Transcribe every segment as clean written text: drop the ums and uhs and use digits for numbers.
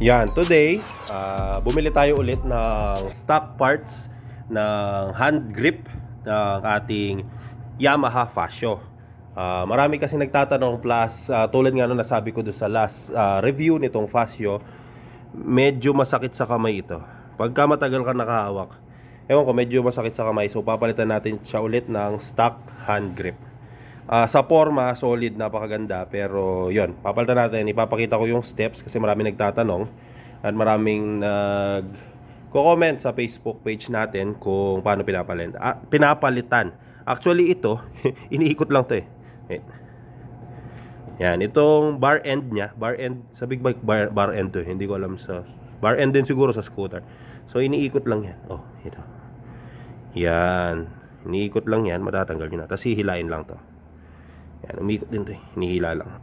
Yan, today, bumili tayo ulit ng stock parts ng hand grip ng ating Yamaha Fascio. Marami kasi nagtatanong, plus tulad nga nung nasabi ko doon sa last review nitong Fascio, medyo masakit sa kamay ito. Pagka matagal ka nakahawak, ewan ko, medyo masakit sa kamay. So papalitan natin siya ulit ng stock hand grip. Sa forma, solid, napakaganda. Pero yon, papalitan natin. Ipapakita ko yung steps kasi maraming nagtatanong at maraming nag-comment sa Facebook page natin kung paano pinapalitan. Actually ito, iniikot lang to eh. Yan, itong bar end nya, bar end sa big bike, bar end to, hindi ko alam sa bar end din siguro sa scooter. So iniikot lang yan. Oh, ito. Yan, iniikot lang yan, matatanggal nyo na. Tapos hihilain lang to. Yan, umikot din to eh. Hinihila lang.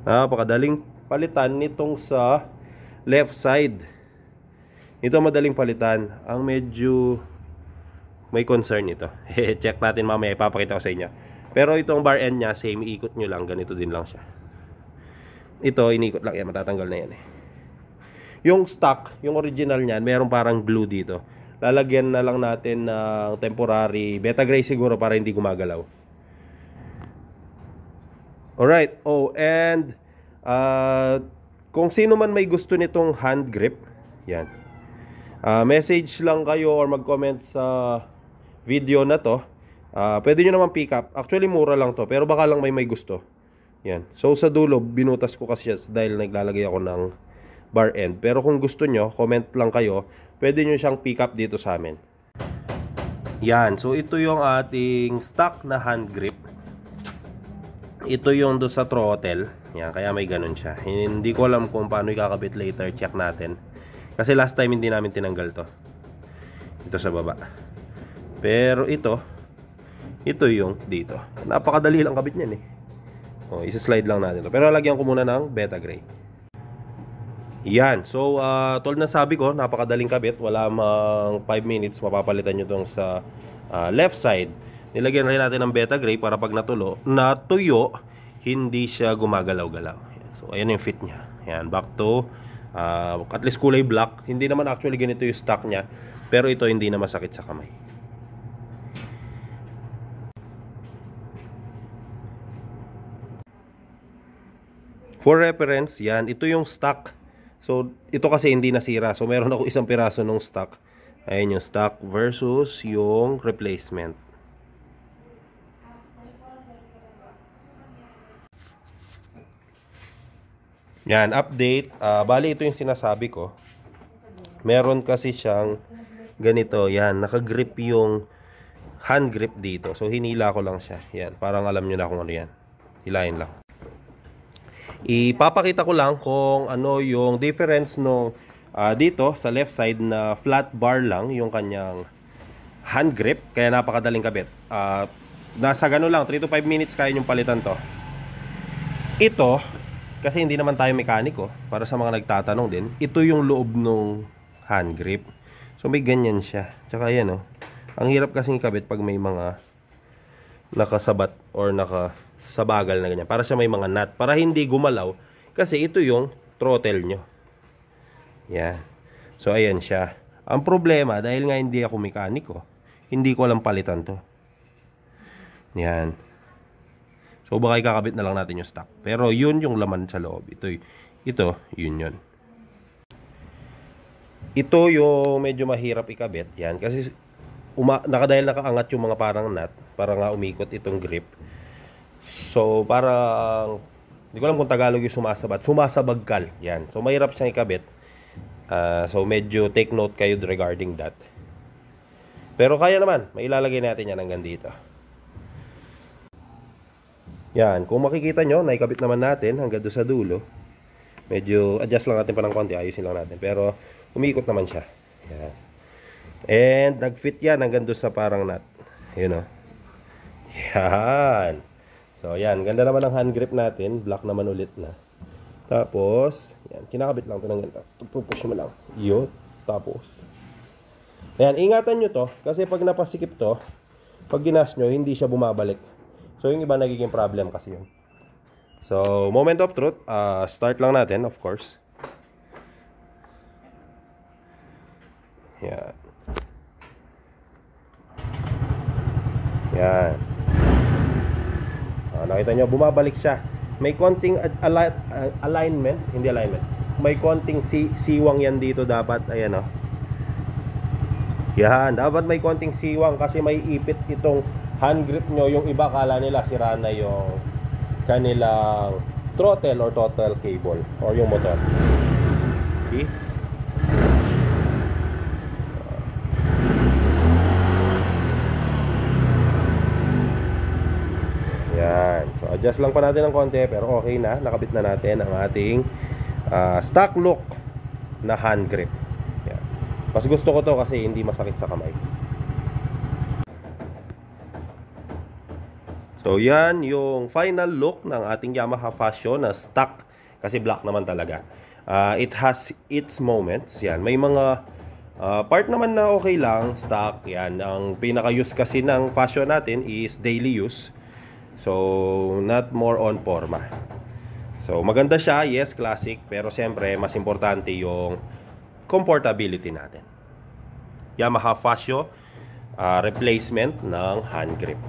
Napakadaling palitan nitong sa left side. Ito madaling palitan. Ang medyo may concern ito. Check natin mamaya, ipapakita ko sa inyo. Pero itong bar end nya, same, ikot nyo lang. Ganito din lang siya. Ito, inikot lang yan. Matatanggal na yan eh. Yung stock, yung original nyan, mayroong parang glue dito. Lalagyan na lang natin ng temporary Betagray siguro para hindi gumagalaw. Alright, and kung sino man may gusto nitong hand grip, yan, message lang kayo or mag-comment sa video na to. Pwede nyo naman pick up. Actually mura lang to, pero baka lang may gusto. Yan, so sa dulo binutas ko kasi dahil naglalagay ako ng bar end. Pero kung gusto nyo, comment lang kayo, pwede nyo siyang pick up dito sa amin. Yan, so ito yung ating stock na hand grip. Ito yung do sa throttle. Yan, kaya may ganun siya. Hindi ko alam kung paano ikakabit later. Check natin. Kasi last time hindi namin tinanggal to. Ito sa baba. Pero ito yung dito. Napakadali lang kabit niyan eh. Oh, isa-slide lang natin to. Pero lagyan ko muna ng Betagray. Yan. So, tulad na sabi ko, napakadaling kabit. Wala mang 5 minutes. Mapapalitan nyo tong sa left side. Nilagyan rin natin ng Betagray para pag natuyo, hindi siya gumagalaw-galaw. So, ayan yung fit niya. Ayan, back to at least kulay black. Hindi naman actually ganito yung stock niya, pero ito hindi na masakit sa kamay. For reference, yan, ito yung stock. So, ito kasi hindi nasira. So, meron ako isang piraso ng stock. Ayan yung stock versus yung replacement. Yan, update. Bali, ito yung sinasabi ko. Meron kasi siyang ganito. Yan, nakagrip yung hand grip dito. So, hinila ko lang siya. Yan, parang alam nyo na kung ano yan. Hilahin lang. Ipapakita ko lang kung ano yung difference no dito sa left side na flat bar lang yung kanyang hand grip. Kaya napakadaling kabit. Nasa gano'n lang, 3 to 5 minutes kaya yung palitan to. Ito, kasi hindi naman tayo mekaniko, para sa mga nagtatanong din, ito yung loob ng hand grip. So may ganyan siya. Tsaka yan ang hirap kasing ikabit pag may mga nakasabat or nakasabagal na ganyan. Para siya may mga nut, para hindi gumalaw. Kasi ito yung throttle nyo. Yan. So ayan siya. Ang problema, dahil nga hindi ako mekaniko, hindi ko alam palitan to. Yan. So baka ikakabit na lang natin yung stock. Pero yun yung laman sa loob. Ito yun. Ito yung medyo mahirap ikabit. Yan. Kasi dahil nakaangat yung mga parang nut, para nga umikot itong grip. So parang, hindi ko alam kung Tagalog yung sumasabagkal. Yan. So mahirap siyang ikabit. So medyo take note kayo regarding that. Pero kaya naman. Mailalagay natin yan hanggang dito. Yan, kung makikita nyo, naikabit naman natin hanggang doon sa dulo. Medyo adjust lang natin pa ng konti, ayusin lang natin. Pero umiikot naman siya. Yan. And nag-fit yan hanggang doon sa parang nut. Yun Yan. So yan, ganda naman ang hand grip natin. Black naman ulit na. Tapos, yan, kinakabit lang ito ng ganito. Pupush mo lang. Yun. Tapos. Ayan, ingatan nyo to. Kasi pag napasikip to, pag ginas nyo, hindi siya bumabalik. So yung iba nagiging problem kasi yun. So moment of truth, start lang natin of course. Yan. Yan. Nakita nyo, bumabalik siya. May konting alignment, hindi alignment. May konting siwang yan dito dapat. Ayan, oh. Yan, dapat may konting siwang kasi may ipit itong hand grip nyo. Yung iba kala nila sira na yung kanilang throttle or throttle cable or yung motor. See? Yan. So adjust lang pa natin ng konti pero okay na. Nakabit na natin ang ating stock look na hand grip. Yan. Mas gusto ko to kasi hindi masakit sa kamay. So yan yung final look ng ating Yamaha Fascio na stock kasi black naman talaga. It has its moments. Yan, may mga part naman na okay lang, stock. Yan, ang pinaka-use kasi ng Fascio natin is daily use. So not more on forma. So maganda siya, yes, classic, pero siyempre mas importante yung comfortability natin. Yamaha Fascio replacement ng hand grip.